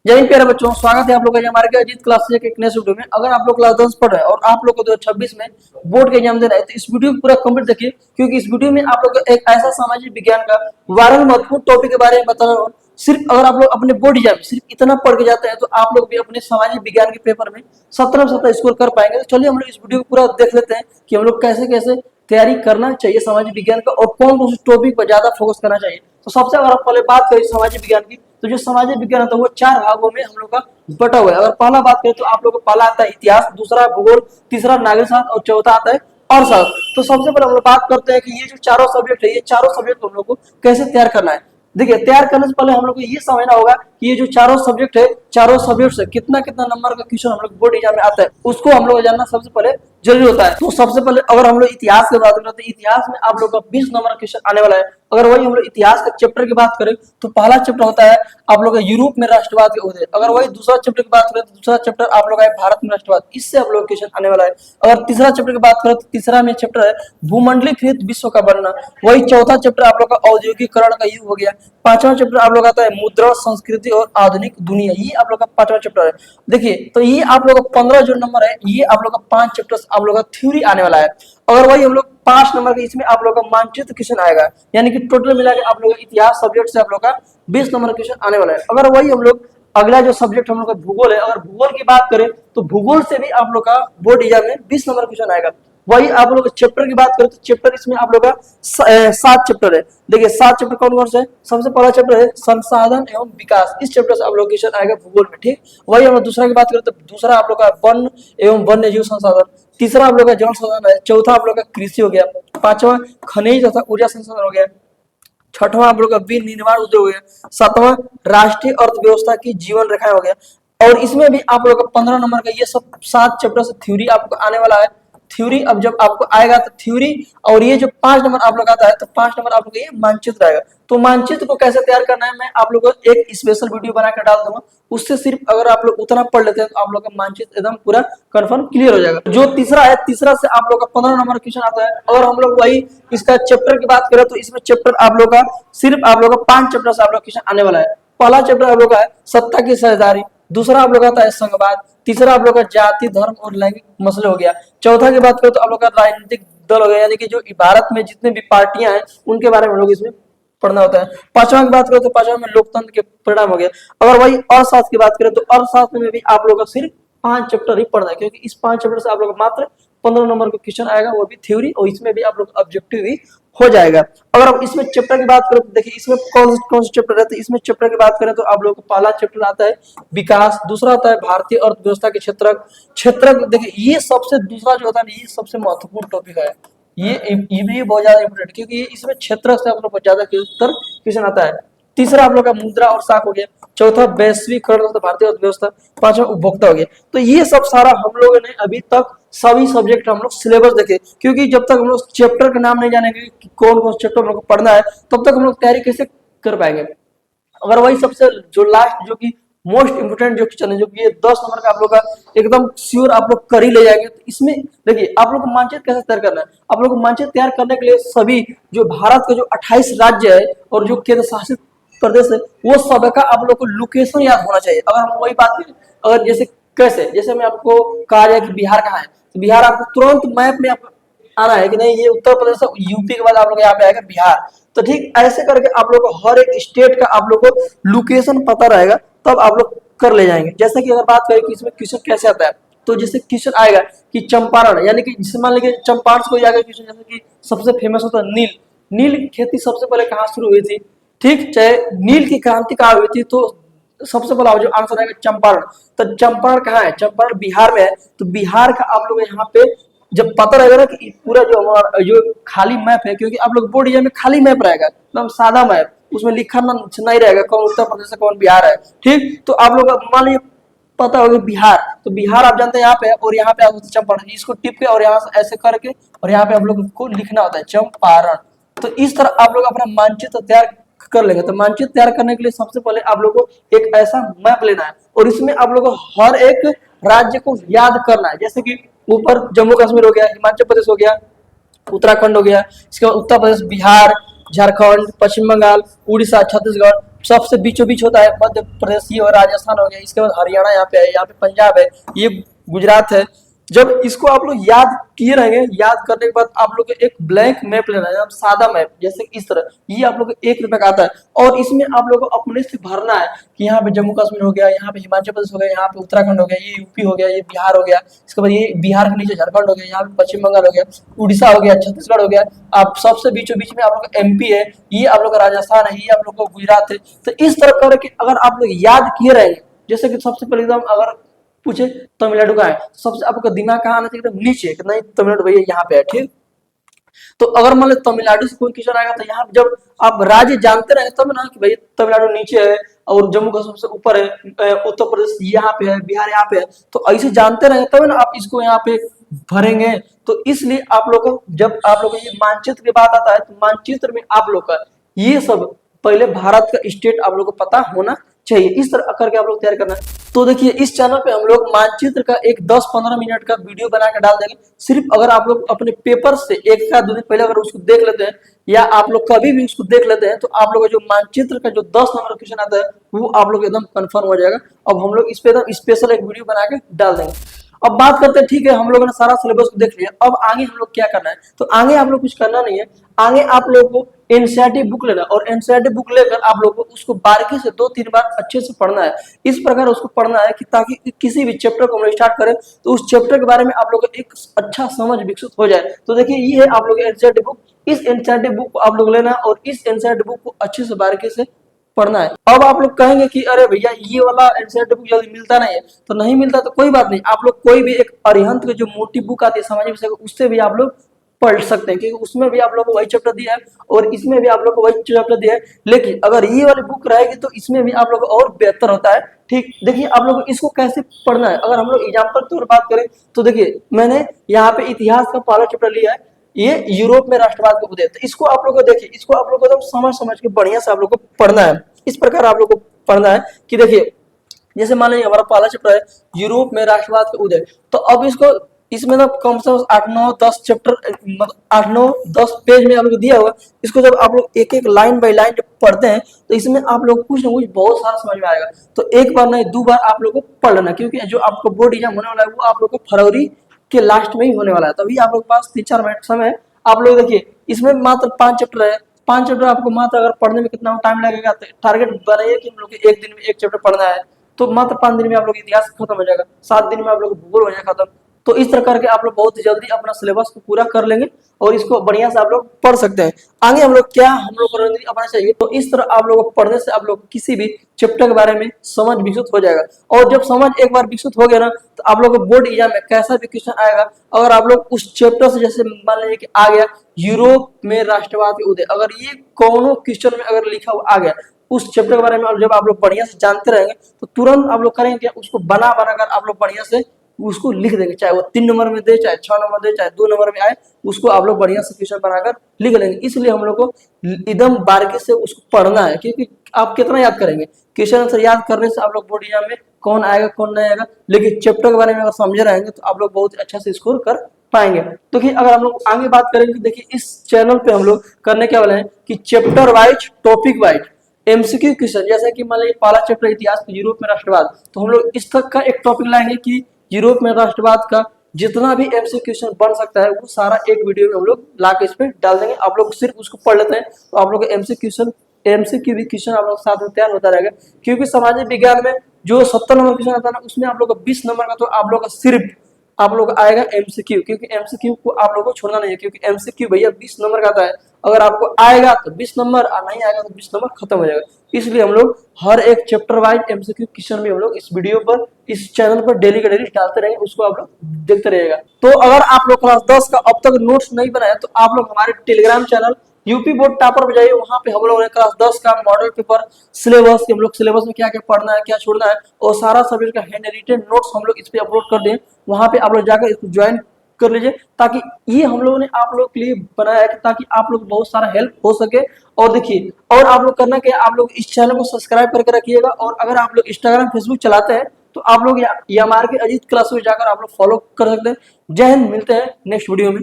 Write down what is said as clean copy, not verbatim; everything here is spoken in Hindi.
जय हिंद प्यारे बच्चों, स्वागत है आप लोगों का हमारे के अजीत क्लासेस के एक नए वीडियो में। अगर आप लोग क्लास 10 पढ़ रहे हैं और आप लोग को 2026 में बोर्ड के एग्जाम देना है तो इस वीडियो को पूरा कंप्लीट देखिए, क्योंकि इस वीडियो में आप लोग को एक ऐसा सामाजिक विज्ञान का वायरल महत्वपूर्ण टॉपिक के बारे में बता रहा हूँ। सिर्फ अगर आप लोग अपने बोर्ड एग्जाम में सिर्फ इतना पढ़ के जाते हैं तो आप लोग भी अपने सामाजिक विज्ञान के पेपर में 17 स्कोर कर पाएंगे। तो चलिए हम लोग इस वीडियो को पूरा देख लेते हैं कि हम लोग कैसे कैसे तैयारी करना चाहिए सामाजिक विज्ञान का और कौन कौन से टॉपिक पर ज्यादा फोकस करना चाहिए। तो सबसे अगर आप पहले बात करें सामाजिक विज्ञान की, तो जो सामाजिक विज्ञान होता है वो 4 भागों में हम लोग का बटा हुआ है। अगर पहला बात करें तो आप लोग को पहला आता है इतिहास, दूसरा भूगोल, तीसरा नागरिक शास्त्र और चौथा आता है अर्थशास्त्र। तो सबसे पहले हम लोग बात करते हैं कि ये जो चारों सब्जेक्ट है, ये चारों सब्जेक्ट हम लोग को कैसे तैयार करना है। देखिए, तैयार करने से पहले हम लोग को ये समझना होगा कि ये जो चारों सब्जेक्ट है, चारों सब्जेक्ट से कितना कितना नंबर का क्वेश्चन हम लोग बोर्ड एग्जाम में आता है, उसको हम लोग को जानना सबसे पहले जरूरी होता है। तो सबसे पहले अगर हम लोग इतिहास की बात करें तो इतिहास में आप लोग का 20 नंबर का क्वेश्चन आने वाला है। अगर वही हम लोग इतिहास के चैप्टर की बात करें तो पहला चैप्टर होता है आप लोग का यूरोप में राष्ट्रवाद के उदय। अगर वही दूसरा चैप्टर की बात करें तो दूसरा चैप्टर आप लोग का है भारत में राष्ट्रवाद, इससे आप लोग क्वेश्चन आने वाला है। अगर तीसरा चैप्टर की बात करें तो तीसरा में चैप्टर है भूमंडलीकृत विश्व का बनना। वही चौथा चैप्टर आप लोग का औद्योगिकरण का युग हो गया। पांचवा चैप्टर आप लोग आता है मुद्रा, संस्कृति और आधुनिक दुनिया, ये आप लोग का पांचवा चैप्टर है। देखिए, तो ये आप लोग का 15 जो नंबर है, ये आप लोग का 5 चैप्टर आप लोग का थ्योरी आने वाला है। अगर वही हम लोग 5 नंबर के, इसमें आप लोग का मानचित्र क्वेश्चन आएगा, यानी कि टोटल मिला के आप लोग इतिहास सब्जेक्ट से आप लोग का 20 नंबर क्वेश्चन आने वाला है। अगर वही हम लोग अगला जो सब्जेक्ट हम लोग का भूगोल है, अगर भूगोल की बात करें तो भूगोल से भी आप लोग का बोर्ड एग्जाम में 20 नंबर क्वेश्चन आएगा। वही आप लोग चैप्टर की बात करें तो चैप्टर इसमें आप लोग का 7 चैप्टर है। देखिए, 7 चैप्टर कौन कौन से है। सबसे पहला चैप्टर है संसाधन एवं विकास, इस चैप्टर से आप लोग क्वेश्चन आएगा भूगोल में। ठीक, वही हम लोग दूसरा की बात करें तो दूसरा आप लोग का वन एवं वन्य जीव संसाधन, तीसरा आप लोग का जल संसाधन है, चौथा आप लोग का कृषि हो गया, पांचवा खनिज तथा ऊर्जा संसाधन हो गया, छठवां आप लोग का विनिर्माण उद्योग हो गया, सातवां राष्ट्रीय अर्थव्यवस्था की जीवन रेखा हो गया। और इसमें भी आप लोग का 15 नंबर का ये सब 7 चैप्टर से थ्योरी आपको आने वाला है। थ्योरी अब जब आपको आएगा तो थ्योरी, और ये जो 5 नंबर आप लोग आता है तो 5 नंबर आप लोग ये मानचित्र आएगा। तो मानचित्र को कैसे तैयार करना है मैं आप लोग को एक स्पेशल वीडियो बनाकर डाल दूंगा। उससे सिर्फ अगर आप लोग उतना पढ़ लेते हैं तो आप लोग का मानचित्र एकदम पूरा कंफर्म क्लियर हो जाएगा। जो तीसरा है, तीसरा से आप लोग का 15 नंबर क्वेश्चन आता है। और हम लोग वही इसका चैप्टर की बात करें तो इसमें चैप्टर आप लोग का सिर्फ आप लोग का 5 चैप्टर से आप लोग क्वेश्चन आने वाला है। पहला चैप्टर आप लोग का है सत्ता की साझेदारी, दूसरा आप लोग आता है संघवाद, तीसरा आप लोग का जाति, धर्म और लैंगिक मसले हो गया, चौथा की बात करें तो आप लोग का राजनीतिक दल हो गया, यानी कि जो भारत में जितने भी पार्टियां हैं उनके बारे में लोग इसमें पढ़ना होता है। पांचवा की बात करें तो पांचवा में लोकतंत्र के परिणाम हो गया। अगर वही अर्थशास्त्र की बात करें तो अर्थशास्त्र में भी आप लोग का सिर्फ 5 चैप्टर ही पढ़ना है, क्योंकि इस 5 चैप्टर से आप लोग मात्र 15 नंबर का क्वेश्चन आएगा, वो भी थ्योरी, और इसमें भी आप लोग ऑब्जेक्टिव ही हो जाएगा। अगर आप इसमें चैप्टर की बात करें तो देखिए इसमें कौन कौन से चैप्टर रहते हैं। इसमें चैप्टर की बात करें तो आप लोग को पहला चैप्टर आता है विकास, दूसरा आता है भारतीय अर्थव्यवस्था के क्षेत्रक। देखिए, ये सबसे दूसरा जो होता है ये सबसे महत्वपूर्ण टॉपिक है। ये भी बहुत ज्यादा इंपोर्टेंट, क्योंकि इसमें क्षेत्र से आप लोग को ज्यादा क्वेश्चन आता है। तीसरा आप लोग का मुद्रा और साख हो गया, चौथा वैश्वीकरण तथा भारतीय अर्थव्यवस्था, पांचवा उपभोक्ता हो गया। तो ये सब सारा हम लोगों ने अभी तक सभी सब्जेक्ट हम लोग सिलेबस देखे, क्योंकि जब तक हम लोग चैप्टर का नाम नहीं जानेंगे कि कौन कौन चैप्टर हम लोग को पढ़ना है तब तक हम लोग तैयारी कैसे कर पाएंगे। अगर वही सबसे जो लास्ट जो कि मोस्ट इंपोर्टेंट जो क्वेश्चन है, जो कि ये 10 नंबर का आप लोग का एकदम श्योर आप लोग कर ही ले जाएंगे, तो इसमें देखिए आप लोग को मानचित्र कैसे तैयार करना है। आप लोग को मानचित्र तैयार करने के लिए सभी जो भारत के जो 28 राज्य है और जो केंद्र शासित प्रदेश है वो सब का आप लोग को लोकेशन याद होना चाहिए। अगर हम वही बात करें, अगर जैसे कैसे, जैसे मैं आपको कहा जाए कि बिहार कहाँ है, तो बिहार आपको तुरंत मैप में आना है कि नहीं ये उत्तर प्रदेश है, यूपी के बाद आप लोग यहाँ पे आएगा बिहार। तो ठीक ऐसे करके आप लोग को हर एक स्टेट का आप लोग को लोकेशन पता रहेगा, तब आप लोग कर ले जाएंगे। जैसे कि अगर बात करें कि इसमें क्वेश्चन कैसे आता है, तो जैसे क्वेश्चन आएगा कि चंपारण, यानी कि जिसे मान लीजिए चंपारण से कोई आएगा क्वेश्चन, जैसे कि सबसे फेमस होता है नील। नील की खेती सबसे पहले कहाँ शुरू हुई थी, ठीक, चाहे नील की क्रांति कहाँ हुई थी, तो सबसे पहला जो आंसर आएगा चंपारण। तो चंपारण कहाँ है, चंपारण बिहार में है। तो बिहार का आप लोग यहाँ पे जब पता रहेगा ना कि पूरा जो हमारा जो खाली मैप है, क्योंकि आप लोग बोर्ड एग्जाम में खाली मैप रहेगा, एकदम सादा मैप, उसमें लिखा ना नहीं रहेगा कौन उत्तर प्रदेश है कौन बिहार है। ठीक, तो आप लोग मान लीजिए पता होगा बिहार, तो बिहार आप जानते हैं यहाँ पे, और यहाँ पे आप चंपारण, इसको टिप के और यहाँ से ऐसे करके और यहाँ पे आप लोग को लिखना होता है चंपारण। तो इस तरह आप लोग अपना मानचित्र तैयार कर लेंगे। तो मानचित्र तैयार करने के लिए सबसे पहले आप लोग को एक ऐसा मैप लेना है, और इसमें आप लोग को हर एक राज्य को याद करना है। जैसे कि ऊपर जम्मू कश्मीर हो गया, हिमाचल प्रदेश हो गया, उत्तराखंड हो गया, इसके बाद उत्तर प्रदेश, बिहार, झारखंड, पश्चिम बंगाल, उड़ीसा, छत्तीसगढ़, सबसे बीचों बीच होता है मध्य प्रदेश ये और राजस्थान हो गया, इसके बाद हरियाणा यहाँ पे है, यहाँ पे पंजाब है, ये गुजरात है। जब इसको आप लोग याद किए रहेंगे, याद करने के बाद आप लोग को एक ब्लैंक मैप लेना है, सादा मैप, जैसे कि इस तरह, ये आप लोग को 1 रुपए का आता है, और इसमें आप लोग को अपने से भरना है कि यहाँ पे जम्मू कश्मीर हो गया, यहाँ पे हिमाचल प्रदेश हो गया, यहाँ पे उत्तराखंड हो गया, ये यूपी हो गया, ये बिहार हो गया, इसके बाद ये बिहार के नीचे झारखंड हो गया, यहाँ पे पश्चिम बंगाल हो गया, उड़ीसा हो गया, छत्तीसगढ़ हो गया, आप सबसे बीचों बीच में आप लोग का एमपी है, ये आप लोग का राजस्थान है, ये आप लोग का गुजरात है। तो इस तरह करके अगर आप लोग याद किए रहेंगे, जैसे कि सबसे पहले एकदम अगर पूछे तमिलनाडु का है, सबसे आपका दिमाग कहाँ आना चाहिए, एकदम नीचे कि नहीं तमिलनाडु भैया यहाँ पे है, ठीक। तो अगर मान लो तमिलनाडु से कोई क्वेश्चन आएगा तो यहाँ जब आप राज्य जानते रहेंगे तब ना कि भाई तमिलनाडु नीचे है और जम्मू कश्मीर से ऊपर है, उत्तर प्रदेश यहाँ पे है, बिहार यहाँ पे है, तो ऐसे जानते रहेंगे तब ना आप इसको यहाँ पे भरेंगे। तो इसलिए आप लोग को जब आप लोग ये मानचित्र की बात आता है तो मानचित्र में आप लोग का ये सब पहले भारत का स्टेट आप लोग को पता होना चाहिए, इस तरह करके आप लोग तैयार करना है। तो देखिए इस चैनल पे हम लोग मानचित्र का एक 10-15 मिनट का वीडियो बना के डाल देंगे, सिर्फ अगर आप लोग अपने पेपर से 1 या 2 दिन पहले अगर उसको देख लेते हैं या आप लोग कभी भी उसको देख लेते हैं तो आप लोग जो मानचित्र का जो 10 नंबर क्वेश्चन आता है वो आप लोग एकदम कंफर्म हो जाएगा। अब हम लोग इस पे एकदम स्पेशल एक वीडियो बना के डाल देंगे। अब बात करते हैं, ठीक है हम लोगों ने सारा सिलेबस को देख लिया, अब आगे हम लोग क्या करना है, तो आगे आप लोग कुछ करना नहीं है, आगे आप लोग को एनसीईआरटी बुक लेना और एनसीईआरटी बुक लेकर आप लोग को उसको बारीकी से 2-3 बार अच्छे से पढ़ना है। इस प्रकार उसको पढ़ना है कि ताकि किसी भी चैप्टर को हम लोग स्टार्ट करें तो उस चैप्टर के बारे में आप लोग को एक अच्छा समझ विकसित हो जाए। तो देखिए ये है आप लोग एनसीईआरटी बुक, इस एनसीईआरटी बुक को आप लोग लेना और इस एनसीईआरटी बुक को अच्छे से बारीकी से पढ़ना है। अब आप लोग कहेंगे कि अरे भैया ये वाला एनसीईआरटी बुक जल्दी मिलता नहीं है, तो नहीं मिलता तो कोई बात नहीं, आप लोग कोई भी एक अरिहंत की जो मोटी बुक आती है सामाजिक विषय उससे भी आप लोग पढ़ सकते हैं, क्योंकि उसमें भी आप लोग को वही चैप्टर दिया है और इसमें भी आप लोग को वही चैप्टर दिया है। लेकिन अगर ये वाली बुक रहेगी तो इसमें भी आप लोग को और बेहतर होता है, ठीक। देखिए आप लोग को इसको कैसे पढ़ना है, अगर हम लोग एग्जाम्पल तौर बात करें तो देखिए मैंने यहाँ पे इतिहास का पहला चैप्टर लिया है, ये यूरोप में राष्ट्रवाद का उदय, तो इसको आप लोग को देखिए, इसको आप लोग को एकदम समझ समझ के बढ़िया से आप लोग को पढ़ना है। इस प्रकार आप लोग को पढ़ना है कि देखिए जैसे मान लीजिए हमारा पहला चैप्टर है यूरोप में राष्ट्रवाद का उदय, तो अब इसको इसमें ना कम से कम 8-9-10 चैप्टर, 8-9-10 पेज में आप लोग दिया होगा, इसको जब आप लोग एक एक लाइन बाय लाइन जब पढ़ते हैं तो इसमें आप लोग कुछ ना कुछ बहुत सारा समझ में आएगा। तो एक बार नहीं 2 बार आप लोग को पढ़ लेना, क्योंकि जो आपको बोर्ड एग्जाम होने वाला है वो आप लोग को फरवरी के लास्ट में ही होने वाला है, तभी आप लोग के पास 3-4 मिनट समय। आप लोग देखिए इसमें मात्र 5 चैप्टर है, 5 चैप्टर आपको मात्र अगर पढ़ने में कितना टाइम लगेगा, टारगेट बनाइए कि हम लोग एक दिन में 1 चैप्टर पढ़ना है, तो मात्र 5 दिन में आप लोग इतिहास खत्म हो जाएगा, 7 दिन में आप लोग भूगोल हो जाएगा खत्म। तो इस तरह करके आप लोग बहुत जल्दी अपना सिलेबस को पूरा कर लेंगे और इसको बढ़िया से आप लोग पढ़ सकते हैं। आगे हम लोग क्या हम लोग को रणनीति अपनाना चाहिए, तो इस तरह आप लोग को पढ़ने से आप लोग किसी भी चैप्टर के बारे में समझ विकसित हो जाएगा, और जब समझ एक बार विकसित हो गया ना तो आप लोग को बोर्ड एग्जाम में कैसा भी क्वेश्चन आएगा, अगर आप लोग उस चैप्टर से जैसे मान लीजिए कि आ गया यूरोप में राष्ट्रवाद के उदय, अगर ये कोनो क्वेश्चन में अगर लिखा हुआ आ गया उस चैप्टर के बारे में, और जब आप लोग बढ़िया से जानते रहेंगे तो तुरंत आप लोग करेंगे उसको बना बनाकर आप लोग बढ़िया से उसको लिख देंगे, चाहे वो 3 नंबर में दे, चाहे 6 नंबर दे, चाहे 2 नंबर में आए, उसको आप लोग बढ़िया से क्वेश्चन बनाकर लिख लेंगे। इसलिए हम लोग को एकदम बारीकी से उसको पढ़ना है, क्योंकि आप कितना याद करेंगे, क्वेश्चन आंसर याद करने से आप लोग बोर्ड एग्जाम में कौन आएगा कौन नहीं आएगा, लेकिन चैप्टर के बारे में अगर समझे रहेंगे तो आप लोग बहुत अच्छा से स्कोर कर पाएंगे। तो अगर हम लोग आगे बात करेंगे, देखिए इस चैनल पे हम लोग करने क्या वाले हैं कि chapter wise topic wise MCQ question, जैसे कि मान लीजिए पहला चैप्टर इतिहास यूरोप में राष्ट्रवाद, तो हम लोग इस तक का एक टॉपिक लाएंगे कि यूरोप में राष्ट्रवाद का जितना भी एमसीक्यू क्वेश्चन बन सकता है वो सारा एक वीडियो में हम लोग ला के इस पे डाल देंगे। आप लोग सिर्फ उसको पढ़ लेते हैं तो आप लोग एमसीक्यू भी क्वेश्चन आप लोग साथ में तैयार होता रहेगा, क्योंकि सामाजिक विज्ञान में जो 70 नंबर क्वेश्चन आता है ना उसमें आप लोग का 20 नंबर का तो आप लोग का सिर्फ आप लोग आएगा एमसीक्यू, क्योंकि एमसीक्यू को आप लोगों को छोड़ना नहीं है, क्योंकि एमसीक्यू भैया 20 नंबर का आता है, अगर आपको आएगा तो 20 नंबर और नहीं आएगा तो 20 नंबर खत्म हो जाएगा। इसलिए हम लोग हर एक चैप्टर वाइज एमसीक्यू क्वेश्चन भी हम लोग इस वीडियो पर इस चैनल पर डेली का डेली डालते रहेंगे, उसको आप लोग देखते रहिएगा। तो अगर आप लोग क्लास 10 का अब तक नोट्स नहीं बनाया तो आप लोग हमारे Telegram channel UP board topper पे जाइए, वहां पे हम लोगों ने क्लास 10 का मॉडल पेपर सिलेबस, हम लोग सिलेबस में क्या क्या पढ़ना है क्या छोड़ना है और सारा सब्जेक्ट का हैंड रिटेन नोट्स हम लोग इस पे अपलोड कर दें, वहां पे आप लोग जाकर इसको ज्वाइन कर लीजिए, ताकि ये हम लोगों ने आप लोग के लिए बनाया है ताकि आप लोग बहुत सारा हेल्प हो सके। और देखिए और आप लोग करना क्या, आप लोग इस चैनल को सब्सक्राइब करके रखिएगा, और अगर आप लोग इंस्टाग्राम फेसबुक चलाते हैं तो आप लोग या मार के अजीत क्लास में जाकर आप लोग फॉलो कर सकते हैं। जय हिंद, मिलते हैं नेक्स्ट वीडियो में।